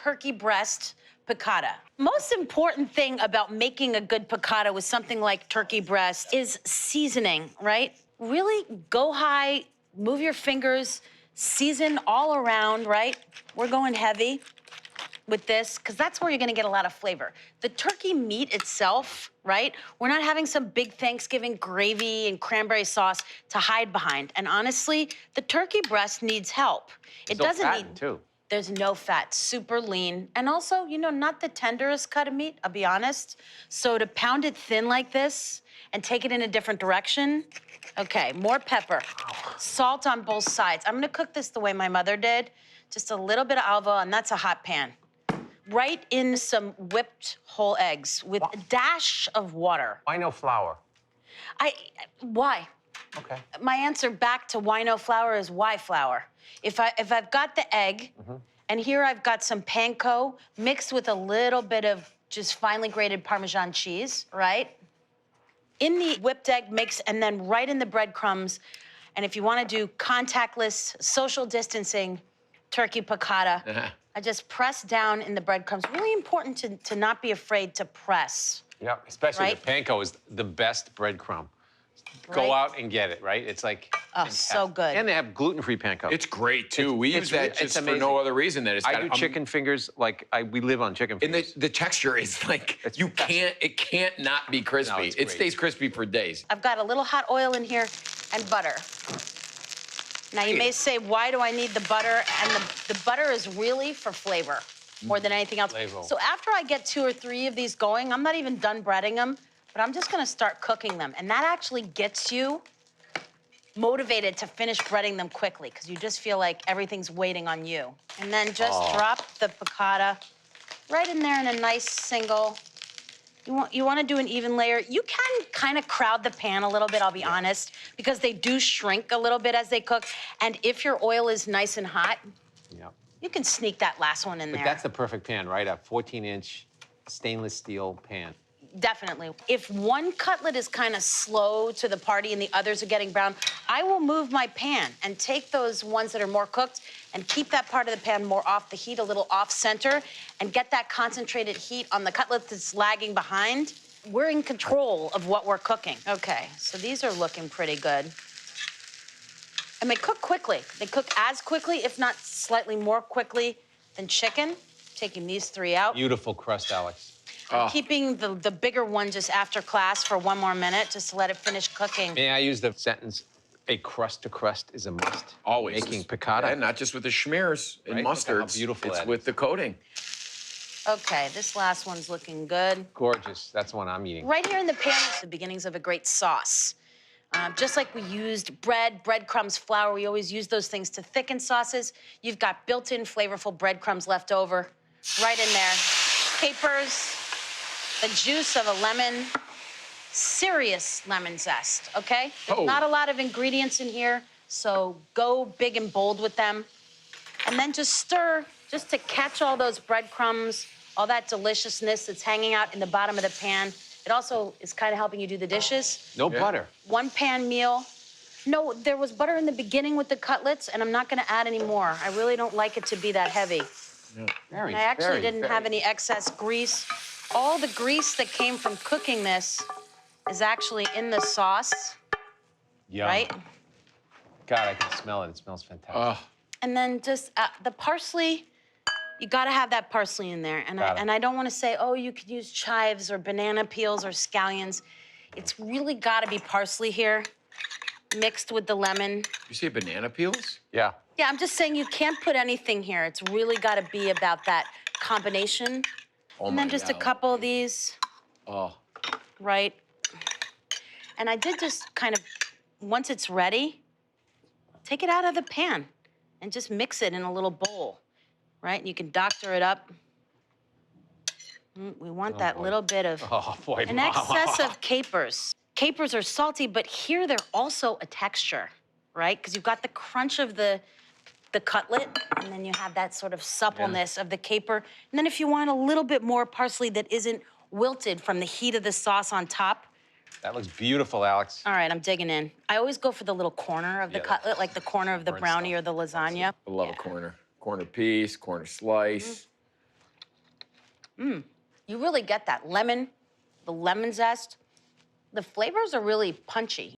turkey breast piccata. Most important thing about making a good piccata with something like turkey breast is seasoning, right? Really go high, move your fingers, season all around, right? We're going heavy with this, because that's where you're gonna get a lot of flavor. The turkey meat itself, right? We're not having some big Thanksgiving gravy and cranberry sauce to hide behind. And honestly, the turkey breast needs help. It doesn't need, too. There's no fat, super lean. And also, you know, not the tenderest cut of meat, I'll be honest. So to pound it thin like this and take it in a different direction, okay, more pepper, salt on both sides. I'm gonna cook this the way my mother did, just a little bit of olive oil, and that's a hot pan. Right in some whipped whole eggs with a dash of water. Why no flour? Why? Okay. My answer back to why no flour is why flour. If I've got the egg, and here I've got some panko mixed with a little bit of just finely grated Parmesan cheese, right? In the whipped egg mix, and then right in the breadcrumbs. And if you want to do contactless, social distancing, turkey piccata, I just press down in the breadcrumbs. Really important to not be afraid to press. Yeah, especially right? the panko is the best breadcrumb. Right? Go out and get it, right? It's like Oh, so good. And they have gluten-free panko. It's great too. We use that just for amazing. no other reason than it's got. I do chicken fingers like we live on chicken And fingers. the texture is like It's you fantastic. can't. It can't not be crispy. No, it's It great. stays crispy for days. I've got a little hot oil in here and butter. Now, you may say, why do I need the butter? And the butter is really for flavor more than anything else. Flavor. So after I get 2 or 3 of these going, I'm not even done breading them, but I'm just gonna start cooking them. And that actually gets you motivated to finish breading them quickly, because you just feel like everything's waiting on you. And then just drop the piccata right in there in a nice single. You want to do an even layer. You can kind of crowd the pan a little bit, I'll be honest, because they do shrink a little bit as they cook. And if your oil is nice and hot, you can sneak that last one in there. That's the perfect pan, right? A 14-inch stainless steel pan. Definitely. If one cutlet is kind of slow to the party and the others are getting brown, I will move my pan and take those ones that are more cooked and keep that part of the pan more off the heat, a little off center, and get that concentrated heat on the cutlet that's lagging behind. We're in control of what we're cooking. Okay, so these are looking pretty good. And they cook quickly. They cook as quickly, if not slightly more quickly than chicken. Taking these 3 out. Beautiful crust, Alex. I'm keeping the bigger one just after class for 1 more minute, just to let it finish cooking. May I use the sentence, a crust to crust is a must? Always. Making piccata. And not just with the schmears and Right? Look at how mustards. beautiful It's that with is. the coating. Okay, this last one's looking good. Gorgeous. That's the one I'm eating. Right here in the pan is the beginnings of a great sauce. Just like we used breadcrumbs, flour, we always use those things to thicken sauces. You've got built-in flavorful breadcrumbs left over right in there. Capers, the juice of a lemon, serious lemon zest, okay? There's not a lot of ingredients in here, so go big and bold with them. And then just stir, just to catch all those breadcrumbs, all that deliciousness that's hanging out in the bottom of the pan. It also is kind of helping you do the dishes. No butter. 1 pan meal. No, there was butter in the beginning with the cutlets, and I'm not gonna add any more. I really don't like it to be that heavy. Very, And I actually very, didn't very- have any excess grease. All the grease that came from cooking this is actually in the sauce, Yum. right? God, I can smell it. It smells fantastic. And then just the parsley, you gotta have that parsley in there. And I don't wanna say, oh, you could use chives or banana peels or scallions. It's really gotta be parsley here, mixed with the lemon. You say banana peels? Yeah. Yeah, I'm just saying you can't put anything here. It's really gotta be about that combination. Oh And then my just a God. couple of these, Oh. right? And I did just kind of, once it's ready, take it out of the pan and just mix it in a little bowl, right? And you can doctor it up. We want that boy. little bit of Oh, boy. an excess of capers. Capers are salty, but here they're also a texture, right? Because you've got the crunch of the cutlet, and then you have that sort of suppleness of the caper. And then if you want a little bit more parsley that isn't wilted from the heat of the sauce on top. That looks beautiful, Alex. All right, I'm digging in. I always go for the little corner of the cutlet, like the corner of the burnt brownie stuff. or the lasagna. I love a corner. Corner piece, corner slice. You really get that lemon, the lemon zest. The flavors are really punchy.